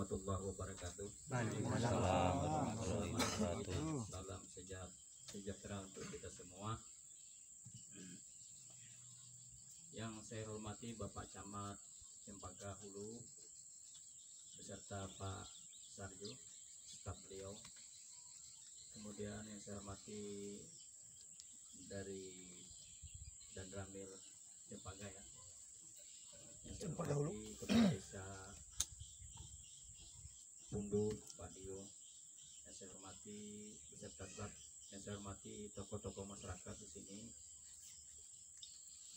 warahmatullahi wabarakatuh. Waalaikumsalam warahmatullahi wabarakatuh. Salam sejahtera untuk kita semua. Yang saya hormati Bapak Camat Cempaka Hulu beserta Pak Sarjo, staf beliau. Kemudian yang saya hormati dari Danramil Cempaka ya. Yang saya hormati Kepala Desa Pundu Pak Dio. Yang saya hormati beserta staf. Yang saya hormati tokoh-tokoh masyarakat di sini.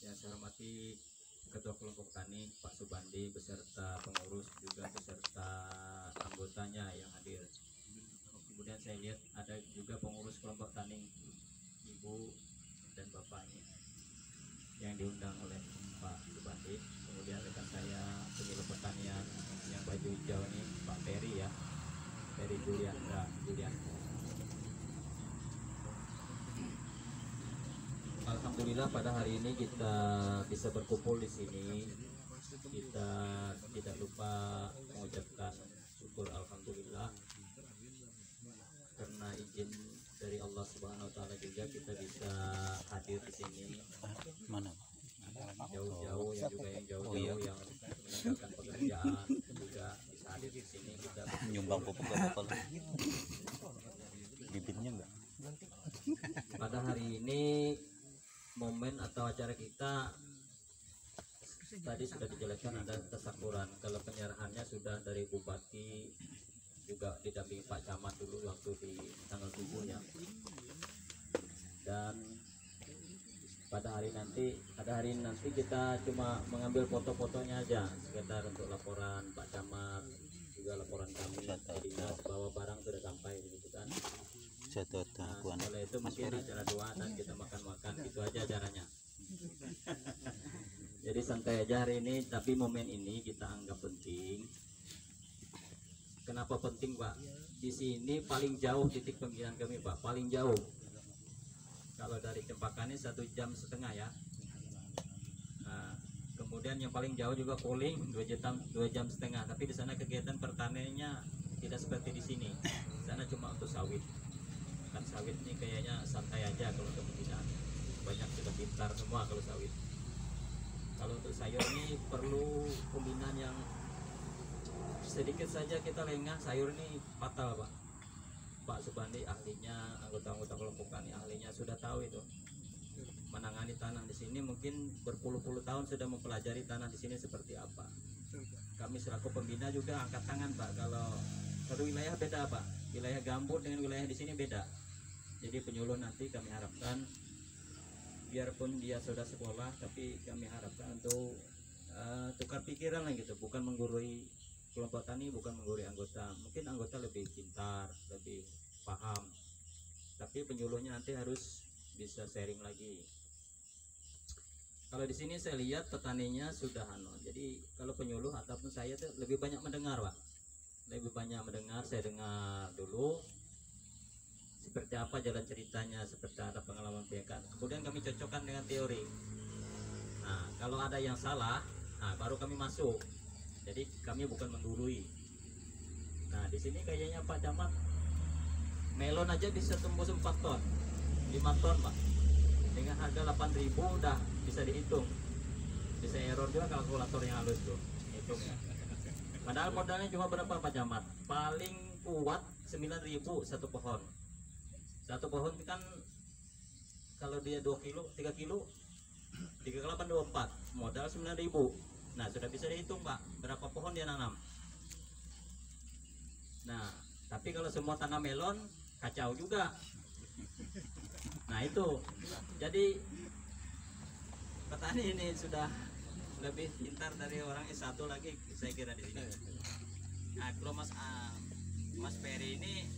Yang saya hormati Ketua Kelompok Tani Pak Subandi beserta pengurus juga beserta anggotanya yang hadir. Kemudian saya lihat ada juga pengurus kelompok tani Ibu dan Bapaknya yang diundang oleh Pak Subandi. Kemudian rekan saya penyuluh pertanian yang baju hijau ini Pak Peri ya, Peri Julian. Alhamdulillah pada hari ini kita bisa berkumpul di sini. Kita tidak lupa mengucapkan syukur alhamdulillah karena izin dari Allah Subhanahu wa taala juga kita bisa hadir di sini. Mana? Jauh-jauh yang juga yang jauh-jauh yang meninggalkan pekerjaan juga bisa hadir di sini. Kita Nyumbang pupuk apa bibitnya enggak? pada hari ini momen atau acara kita tadi sudah dijelaskan ada tasakuran. Kalau penyerahannya sudah dari Bupati juga didampingi Pak Camat dulu waktu di tanggal 7 ya. Dan pada hari nanti kita cuma mengambil foto-fotonya aja sekitar untuk laporan Pak Camat juga laporan kami dinas bahwa barang sudah sampai begitu kan. Nah, setelah itu mungkin acara doa dan kita makan-makan gitu aja acaranya. Jadi santai aja hari ini, tapi momen ini kita anggap penting. Kenapa penting Pak? Di sini paling jauh titik pemilihan kami Pak, paling jauh. Kalau dari Cempaka ini 1,5 jam ya. Nah, kemudian yang paling jauh juga polling 2,5 jam. Tapi di sana kegiatan pertaniannya tidak seperti di sini. Di sana cuma untuk sawit. Kan sawit ini kayaknya santai aja kalau untuk pembinaan. Banyak sudah pintar semua kalau sawit. Kalau untuk sayur ini perlu pembinaan yang sedikit saja kita lengah, sayur ini fatal Pak. Pak Subandi ahlinya, anggota-anggota kelompok tani ahlinya sudah tahu itu menangani tanah di sini. Mungkin berpuluh-puluh tahun sudah mempelajari tanah di sini seperti apa. Kami selaku pembina juga angkat tangan Pak. Kalau satu wilayah beda Pak, wilayah gambut dengan wilayah di sini beda. Jadi penyuluh nanti kami harapkan biarpun dia sudah sekolah, tapi kami harapkan untuk tukar pikiran lah gitu, bukan menggurui kelompok tani, bukan menggurui anggota. Mungkin anggota lebih pintar, lebih paham, tapi penyuluhnya nanti harus bisa sharing lagi. Kalau di sini saya lihat petaninya sudah jadi kalau penyuluh ataupun saya tuh lebih banyak mendengar Pak, lebih banyak mendengar. Saya dengar dulu seperti apa jalan ceritanya, seperti ada pengalaman mereka. Kemudian kami cocokkan dengan teori. Nah, kalau ada yang salah, nah baru kami masuk. Jadi kami bukan menggurui. Nah, di sini kayaknya Pak Camat melon aja bisa tembus 4 ton, 5 ton Pak. Dengan harga 8.000 udah bisa dihitung. Bisa error juga kalkulator yang halus tuh, hitungnya. Padahal modalnya cuma berapa Pak Camat? Paling kuat 9.000 satu pohon. Satu pohon kan kalau dia 2 kilo, 3 kilo, 3 kali 8 24, modal 9.000. Nah, sudah bisa dihitung Pak, berapa pohon dia nanam. Nah, tapi kalau semua tanam melon, kacau juga. Nah itu, jadi petani ini sudah lebih pintar dari orang S1 lagi, saya kira di sini. Nah, kalau Mas Peri ini,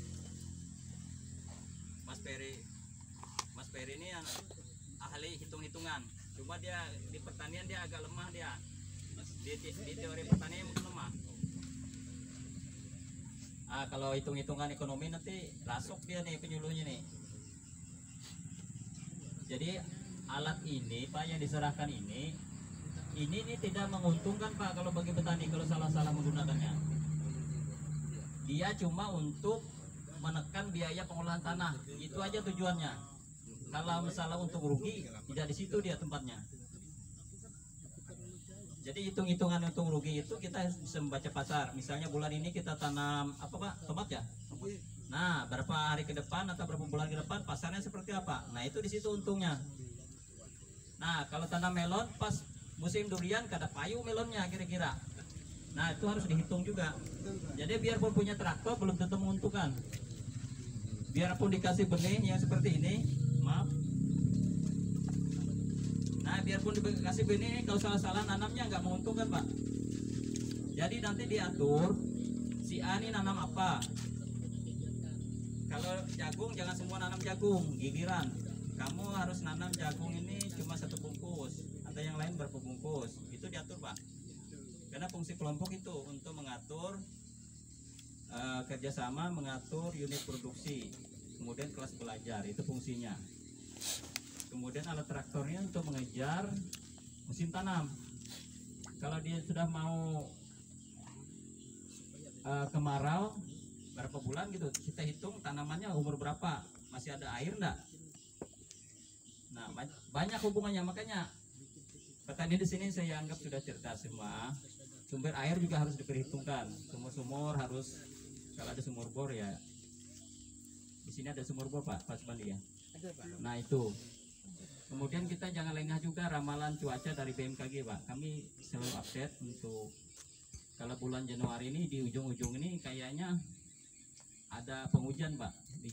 Mas Peri ini yang ahli hitung-hitungan. Cuma dia di pertanian dia agak lemah dia. Di teori pertanian mungkin lemah. Kalau hitung-hitungan ekonomi nanti rasuk dia nih penyuluhnya nih. Jadi alat ini Pak yang diserahkan ini tidak menguntungkan Pak kalau bagi petani kalau salah-salah menggunakannya. dia cuma untuk menekan biaya pengolahan tanah, itu aja tujuannya. Kalau misalnya untuk rugi, tidak di situ dia tempatnya. Jadi hitung-hitungan untung rugi itu kita bisa membaca pasar. Misalnya bulan ini kita tanam apa Pak? Tomat ya? Nah, berapa hari ke depan atau berapa bulan ke depan pasarnya seperti apa? Nah, itu di situ untungnya. Nah, kalau tanam melon pas musim durian kada payu melonnya kira-kira. Nah, itu harus dihitung juga. Jadi biarpun punya traktor belum tentu menguntungkan. Biarpun dikasih benih yang seperti ini, maaf. Nah, biarpun dikasih benih, kalau salah-salah nanamnya nggak menguntungkan Pak. Jadi nanti diatur si A ini nanam apa. Kalau jagung jangan semua nanam jagung, giliran. Kamu harus nanam jagung ini cuma 1 bungkus, atau yang lain berapa bungkus. Itu diatur Pak. Karena fungsi kelompok itu untuk mengatur kerjasama, mengatur unit produksi, kemudian kelas belajar, itu fungsinya. Kemudian alat traktornya untuk mengejar musim tanam. Kalau dia sudah mau kemarau berapa bulan gitu, kita hitung tanamannya umur berapa, masih ada air enggak. Nah, banyak hubungannya, makanya petani di sini saya anggap sudah cerdas semua. Sumber air juga harus diperhitungkan. Sumur-sumur harus, kalau ada sumur bor ya. Di sini ada sumur bor Pak Subandi ya. Nah itu. Kemudian kita jangan lengah juga ramalan cuaca dari BMKG Pak. Kami selalu update untuk kalau bulan Januari ini di ujung-ujung ini kayaknya ada penghujan Pak di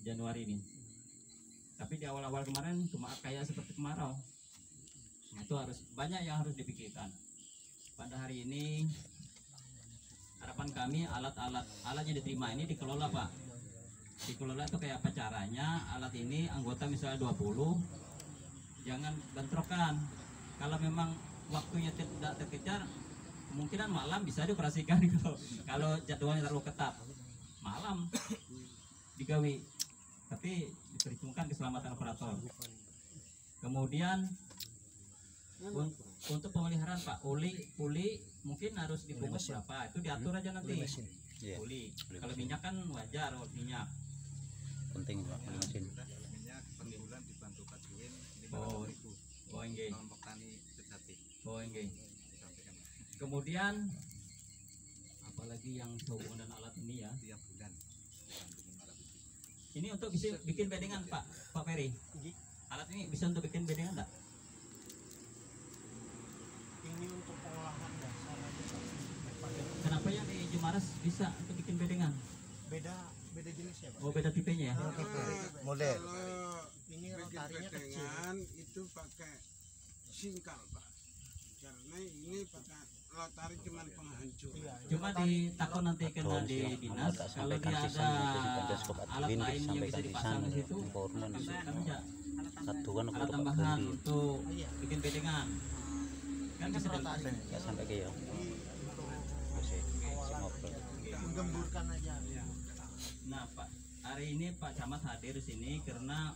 Januari ini. Tapi di awal-awal kemarin cuma kayak seperti kemarau. Nah, itu harus banyak yang harus dipikirkan. Pada hari ini harapan kami alatnya diterima ini dikelola Pak. Dikelola itu kayak apa caranya? Alat ini anggota misalnya 20, jangan bentrokan. Kalau memang waktunya tidak terkejar, kemungkinan malam bisa dioperasikan gitu. Kalau jadwalnya terlalu ketat, malam digawi. Tapi diperhitungkan keselamatan operator. Kemudian untuk pemeliharaan Pak, uli mungkin harus dibungkus berapa? Itu diatur aja nanti. Uli. Kalau minyak kan wajar, minyak. Penting Pak, mesin. Minyak per bulan dibantu kajuin 500.000. Oh, enggak. Kelompok tani sejati. Oh, enggak. Kemudian apalagi yang sehubungan dengan alat ini ya? Tiap bulan. Ini untuk bisa bikin bedengan Pak Ferry. Alat ini bisa untuk bikin bedengan enggak? Ini untuk pengolahan dasar aja Pak. Kenapa yang di Jumaras bisa untuk bikin bedengan? Beda jenis ya Pak. Oh, beda tipenya ya? Model. Kalau Ini bikin rotarinya kecil. bedengan itu pakai singkal Pak. Karena ini pakai rotari cuma penghancur. Iya, Cuma ditakon nanti kena di dinas kalau dia ada alat lain yang bisa dipasang di situ kan enggak Satuan alat tambahan untuk bikin bedengan kan bisa rotari nggak sampai ke ya. menggemburkan aja. Nah Pak, hari ini Pak Camat hadir di sini karena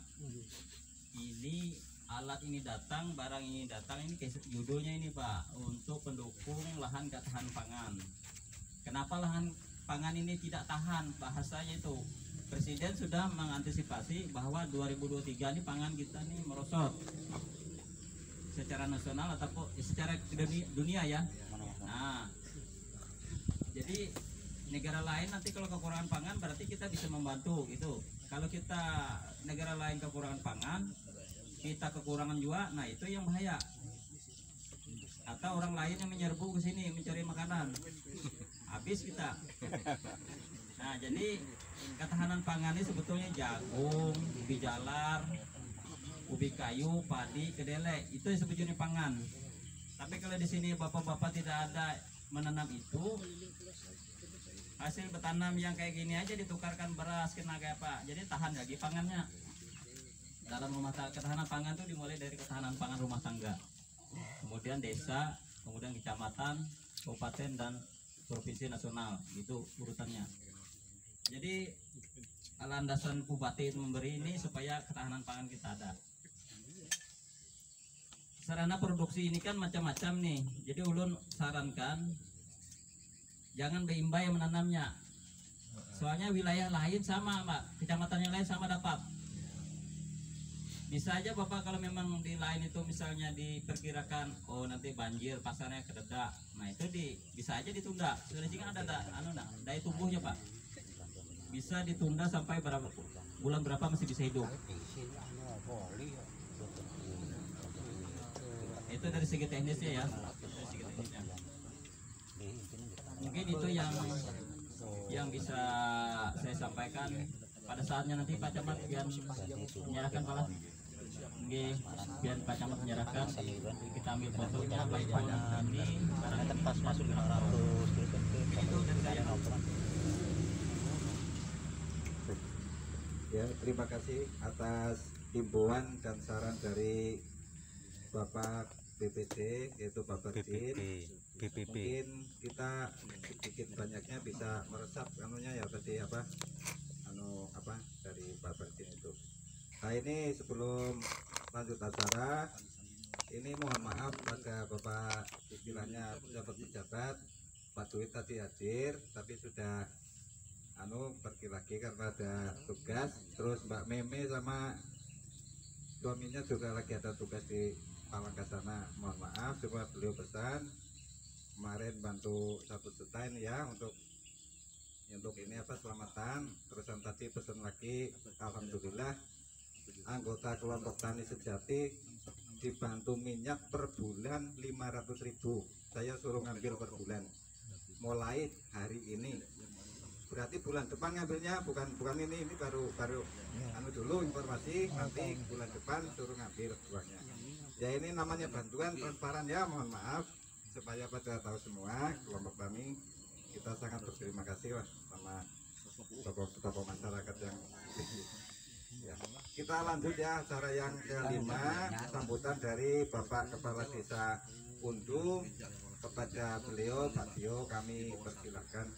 ini alat ini datang, barang ini datang, ini kayak judulnya ini Pak, untuk pendukung lahan gak tahan pangan. Kenapa lahan pangan ini tidak tahan? Bahasanya itu Presiden sudah mengantisipasi bahwa 2023 ini pangan kita ini merosot secara nasional ataupun secara dunia ya. Nah, jadi negara lain nanti kalau kekurangan pangan berarti kita bisa membantu gitu. Kalau kita negara lain kekurangan pangan, kita kekurangan juga, nah itu yang bahaya. Atau orang lain yang menyerbu ke sini mencari makanan, habis kita. Nah jadi ketahanan pangan ini sebetulnya jagung, ubi jalar, ubi kayu, padi, kedelai, itu yang sebetulnya pangan. Tapi kalau di sini bapak-bapak tidak ada menanam itu, hasil bertanam yang kayak gini aja ditukarkan beras kena kayak apa, jadi tahan lagi pangannya. Dalam rumah ketahanan pangan itu dimulai dari ketahanan pangan rumah tangga, kemudian desa, kemudian kecamatan, kabupaten dan provinsi nasional, itu urutannya. Jadi landasan bupati itu memberi ini supaya ketahanan pangan kita ada. Sarana produksi ini kan macam-macam nih, jadi ulun sarankan jangan beimbai menanamnya. Soalnya wilayah lain sama Pak, kecamatan yang lain sama dapat. Bisa aja Bapak kalau memang di lain itu misalnya diperkirakan oh nanti banjir pasarnya kededak, nah itu bisa aja ditunda. Sudah jika ada daya tumbuhnya Pak, bisa ditunda sampai bulan berapa masih bisa hidup. Itu dari segi teknisnya ya. Dari segi teknisnya. Mungkin itu yang bisa saya sampaikan pada saatnya nanti Pak Camat biar menyerahkan Pak. Oke, biar Pak Camat menyerahkan, kita ambil fotonya baik-baik ini Kan pas masuk 500 itu dari saya. Ya, terima kasih atas himbauan dan saran dari Bapak BPD yaitu Bapak Din. BPP. Mungkin kita sedikit banyaknya bisa meresap anunya ya tadi apa dari Bapak Din itu. Nah ini sebelum lanjut acara ini mohon maaf pada Bapak istilahnya pejabat Pak Duit tadi hadir tapi sudah pergi lagi karena ada tugas. Terus Mbak Meme sama suaminya juga lagi ada tugas di Palangka sana. Mohon maaf, cuma beliau pesan kemarin bantu 1 juta ini ya untuk ini selamatan. Terusan tadi pesan lagi, alhamdulillah anggota kelompok tani sejati dibantu minyak per bulan 500.000. Saya suruh ngambil per bulan mulai hari ini. Berarti bulan depan ngambilnya bukan ini baru dulu informasi, nanti bulan depan suruh ngambil uangnya. Ya ini namanya bantuan transparan ya, mohon maaf supaya pada tahu semua kelompok tani kita sangat berterima kasih lah sama tokoh-tokoh masyarakat yang ya. Kita lanjut ya acara yang kelima, sambutan dari Bapak Kepala Desa Undu. Kepada beliau Pak Dio kami persilahkan.